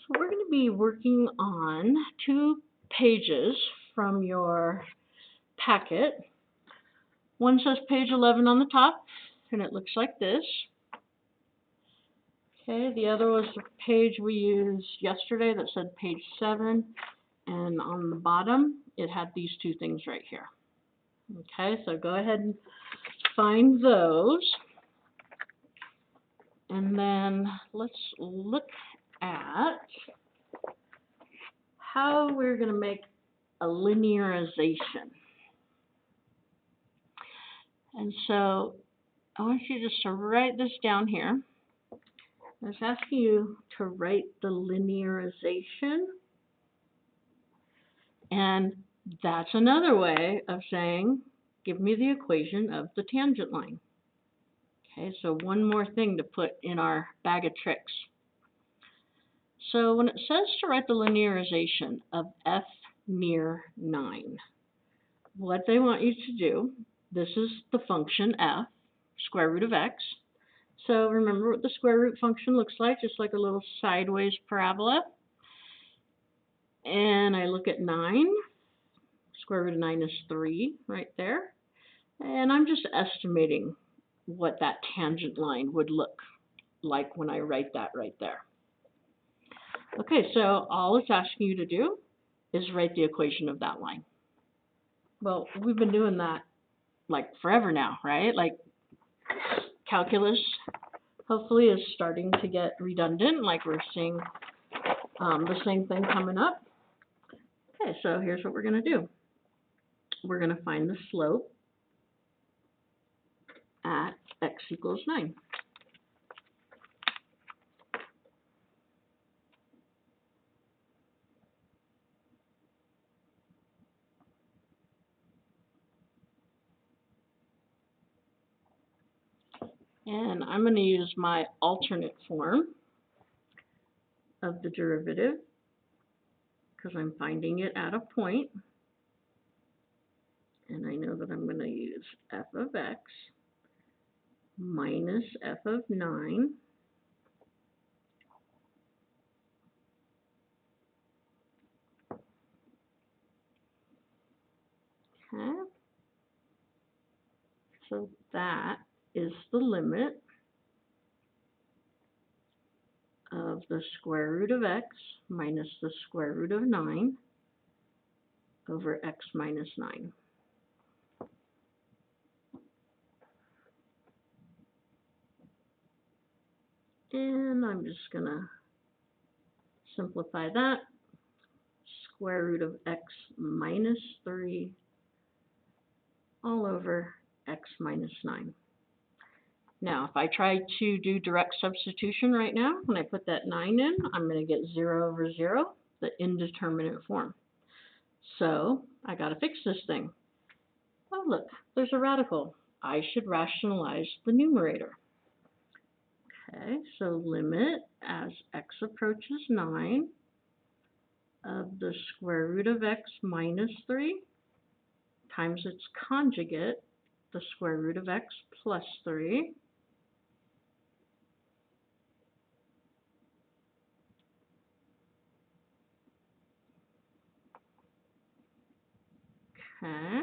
So we're going to be working on 2 pages from your packet. One says page 11 on the top, and it looks like this. Okay, the other was the page we used yesterday that said page 7, and on the bottom it had these 2 things right here. Okay, so go ahead and find those. And then let's look at how we're going to make a linearization. And so I want you just to write this down here. I was asking you to write the linearization. And that's another way of saying, give me the equation of the tangent line. Okay, so one more thing to put in our bag of tricks. So when it says to write the linearization of f near 9, what they want you to do, this is the function f, square root of x. So remember what the square root function looks like, just like a little sideways parabola. And I look at 9. Square root of 9 is 3 right there. And I'm just estimating what that tangent line would look like when I write that right there. Okay, so all it's asking you to do is write the equation of that line. Well, we've been doing that like forever now, right? Like calculus hopefully is starting to get redundant, like we're seeing the same thing coming up. Okay, so here's what we're going to do. We're going to find the slope at x equals 9. And I'm going to use my alternate form of the derivative because I'm finding it at a point. And I know that I'm going to use f of x minus f of 9 okay. So that is the limit of the square root of x minus the square root of 9 over x minus 9. And I'm just going to simplify that. Square root of x minus 3 all over x minus 9. Now, if I try to do direct substitution right now, when I put that 9 in, I'm going to get 0 over 0, the indeterminate form. So I got to fix this thing. Oh, look, there's a radical. I should rationalize the numerator. Okay, so limit as x approaches 9 of the square root of x minus 3 times its conjugate, the square root of x plus 3. Okay.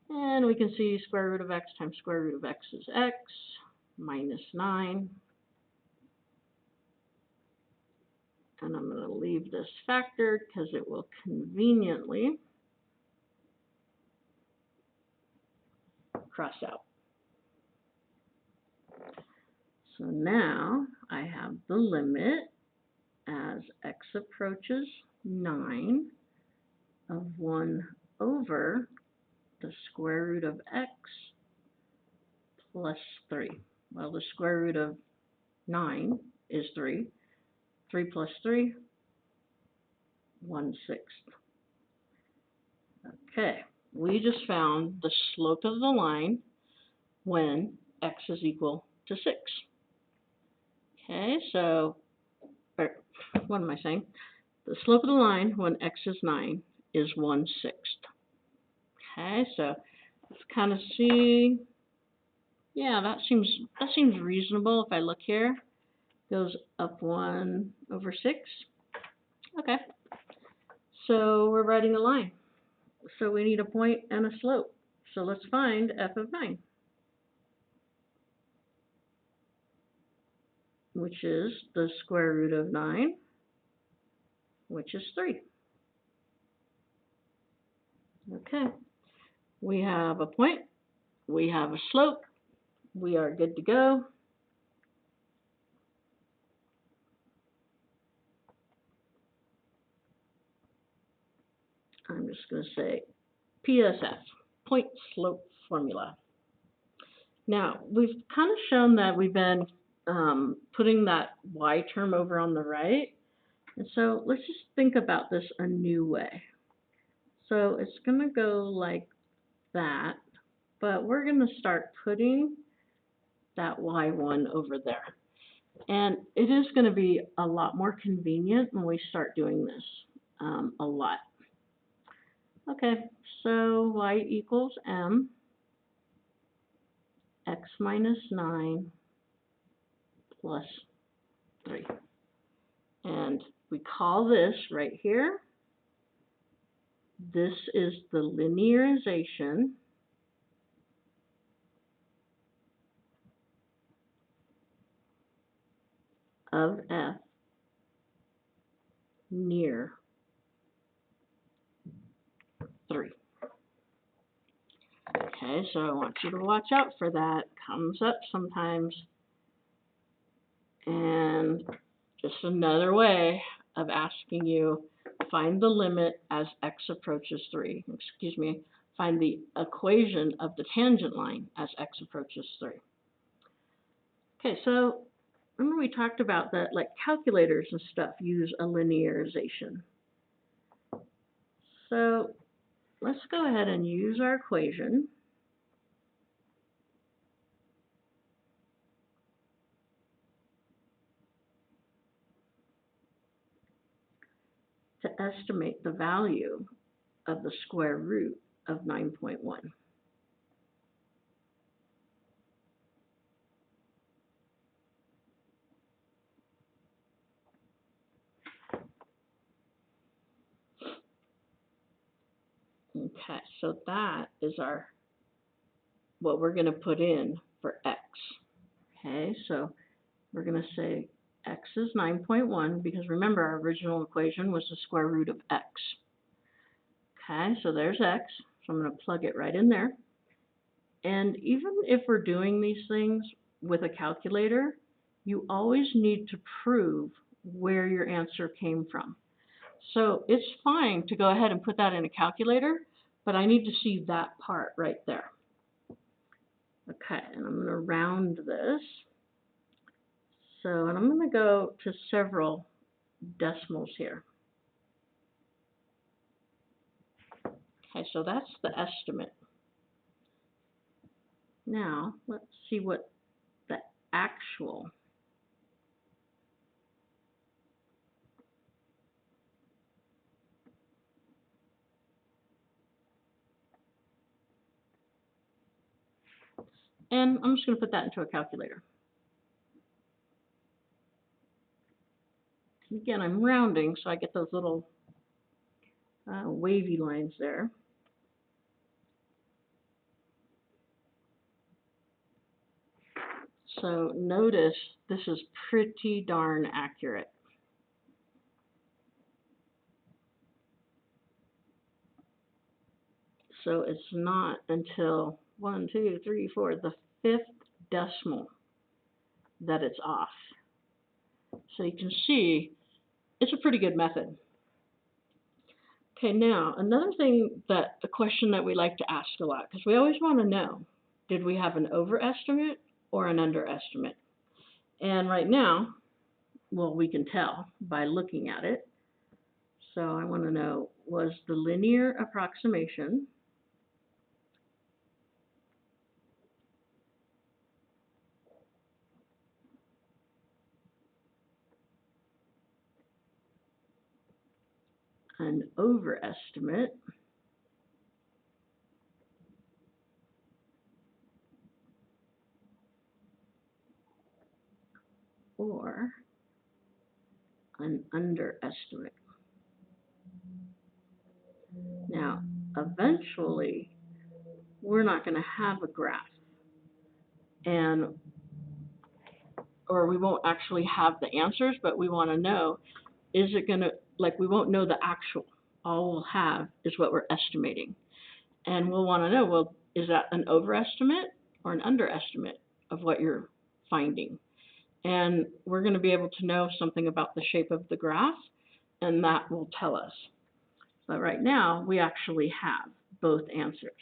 And we can see square root of x times square root of x is x minus 9. And I'm going to leave this factor because it will conveniently cross out. So now I have the limit as x approaches 9 of 1 over the square root of x plus 3. Well, the square root of 9 is 3. 3 plus 3, 1/6. Okay, we just found the slope of the line when x is equal to 6. Okay, so, what am I saying? The slope of the line when x is 9 is 1/6. Okay, so let's kind of see Yeah, that seems reasonable. If I look here, goes up 1/6. Okay, so we're writing a line. So we need a point and a slope. So let's find f of 9, which is the square root of 9, which is 3. Okay, we have a point, we have a slope, we are good to go. I'm just going to say PSF, point slope formula. Now, we've kind of shown that we've been putting that y term over on the right. And so let's just think about this a new way. So it's going to go like that, but we're going to start putting that y1 over there. And it is going to be a lot more convenient when we start doing this a lot. Okay, so y equals m x minus 9 plus 3. And we call this right here, this is the linearization of f near 3. Okay, so I want you to watch out for that. Comes up sometimes. And just another way of asking you, find the limit as x approaches 3. Excuse me, find the equation of the tangent line as x approaches 3. Okay, so remember we talked about that, like calculators and stuff use a linearization. So let's go ahead and use our equation. To estimate the value of the square root of 9.1. Okay, so that is what we're going to put in for x. Okay, so we're going to say x is 9.1 because remember our original equation was the square root of x. Okay, so there's x, so I'm going to plug it right in there. And even if we're doing these things with a calculator, you always need to prove where your answer came from. So it's fine to go ahead and put that in a calculator, but I need to see that part right there. Okay, and I'm going to round this. So, and I'm going to go to several decimals here. Okay, so that's the estimate. Now, let's see what the actual and I'm just going to put that into a calculator. Again, I'm rounding, so I get those little wavy lines there. So notice this is pretty darn accurate. So it's not until 1, 2, 3, 4, the 5th decimal that it's off. So you can see it's a pretty good method. Okay, now another thing a question that we like to ask a lot, because we always want to know, did we have an overestimate or an underestimate? And right now, well, we can tell by looking at it. So I want to know, was the linear approximation an overestimate or an underestimate. Now, eventually, we're not going to have a graph, or we won't actually have the answers, but we want to know, is it going to, like, we won't know the actual. All we'll have is what we're estimating. And we'll want to know, well, is that an overestimate or an underestimate of what you're finding? And we're going to be able to know something about the shape of the graph, and that will tell us. But right now, we actually have both answers.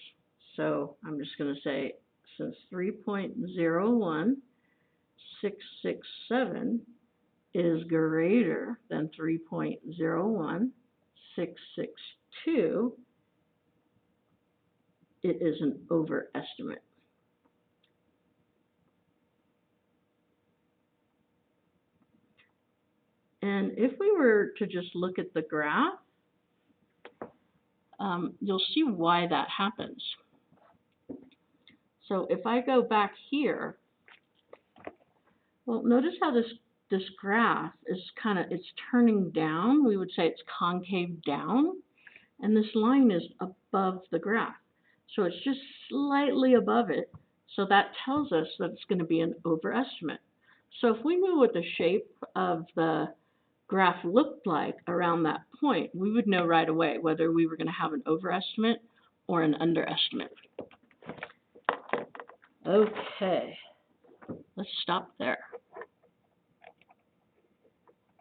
So I'm just going to say, since 3.01667 is greater than 3.01662, it is an overestimate. And if we were to just look at the graph, you'll see why that happens. So if I go back here, well, notice how this graph is it's turning down. We would say it's concave down, and this line is above the graph. So it's just slightly above it. So that tells us that it's going to be an overestimate. So if we knew what the shape of the graph looked like around that point, we would know right away whether we were going to have an overestimate or an underestimate. Okay, let's stop there.